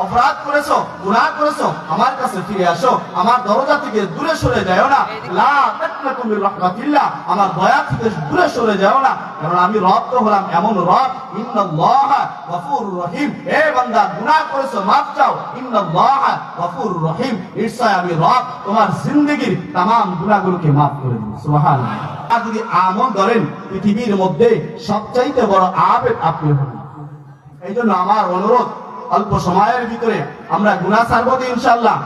অপরাধ করেছো, গুনাহ করেছো, আমার কাছে ফিরে আসো, আমার দরজা থেকে দূরে সরে যাও না। লা তাকনাতু মির রাহমাতিল্লাহ, আমার দয়া থেকে দূরে সরে যাও না, কারণ আমি রব তো হলাম এমন রব, ইন্নাল্লাহা গফুরুর রহিম। হে বান্দা, গুনাহ করেছো, মাফ চাও, ইন্নাল্লাহা গফুরুর রহিম, নিশ্চয় আমি রব তোমার জিন্দেগীর तमाम গুনাহগুলোকে মাফ করে দেব। সুবহানাল্লাহ। আর যদি আমল করেন, পৃথিবীর মধ্যে সবচাইতে বড় আবেদ আপনি হন। এই জন্য আমার অনুরোধ, অল্প সময়ের ভিতরে আমরা গুনাহ ছাড়বো ইনশাআল্লাহ,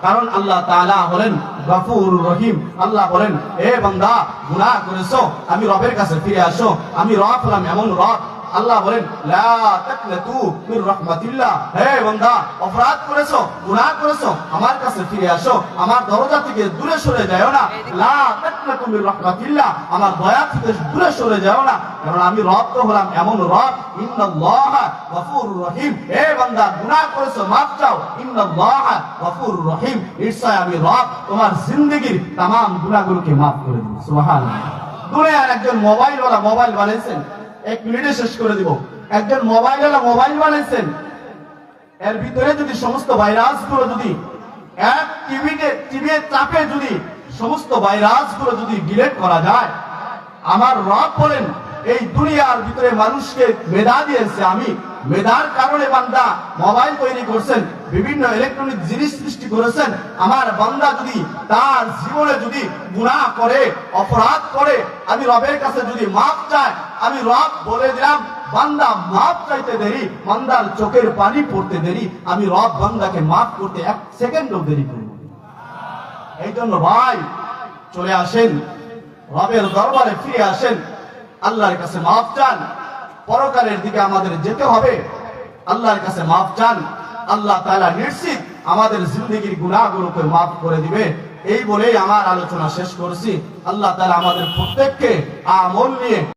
কারণ আল্লাহ তাআলা হলেন গফুর রহিম। আল্লাহ বলেন, হে বান্দা, গুনাহ করেছো, আমি রবের কাছে ফিরে আসো, আমি রব হলাম এমন রব। আল্লাহ বলেন, লা তাকনাতু মির রাহমাতিল্লাহ, হে বান্দা, অপরাধ করেছো, গুনাহ করেছো, আমার কাছে ফিরে আসো, আমার দরজা থেকে দূরে সরে যাও না। লা তাকনাতু মির রাহমাতিল্লাহ, আমার দয়া থেকে দূরে সরে যাও না, কারণ আমি রব তো হলাম এমন রব, ইন্নাল্লাহা গফুরুর রহিম। হে বান্দা, গুনাহ করেছো, মাফ চাও, ইন্নাল্লাহা গফুরুর রহিম, নিশ্চয় আমি রব তোমার জিন্দেগীর तमाम গুনাহগুলোকে মাফ করে দেব। সুবহানাল্লাহ। দুনিয়ার একজন মোবাইলওয়ালা মোবাইল বানাইছেন, 1 মিনিটে শেষ করে দিব। একজন মোবাইলওয়ালা মোবাইল বানাইছেন, এর ভিতরে যদি সমস্ত ভাইরাসগুলো যদি এক টিভিতে চাপে যদি সমস্ত ভাইরাসগুলো যদি ডিলিট করা যায়, আমার রব বলেন, এই দুনিয়ার ভিতরে মানুষকে মেধা দিয়েছে আমি, মেধার কারণে বান্দা মোবাইল তৈরি করছেন, বিভিন্ন ইলেকট্রনিক জিনিস সৃষ্টি করেছেন। আমার বান্দা যদি তার জীবনে যদি গুনাহ করে, অপরাধ করে, আমি রবের কাছে যদি মাফ চায়, আমি রব বলে দিলাম, বান্দা মাফ চাইতে দেরি, বান্দার চোখের পানি পড়তে দেরি, আমি রব বান্দাকে মাফ করতে 1 সেকেন্ডও দেরি করব। এই জন্য ভাই, চলে আসেন, রবের দরবারে ফিরে আসেন, আল্লাহর কাছে মাফ চান। পরকালের দিকে আমাদের যেতে হবে, আল্লাহর কাছে মাফ চান। আল্লাহ তাআলা নিশ্চিত আমাদের জিন্দেগীর গুনাহগুলোকে মাফ করে দিবে। এই বলেই আমার আলোচনা শেষ করছি। আল্লাহ তাআলা আমাদের প্রত্যেককে আমল নিয়ে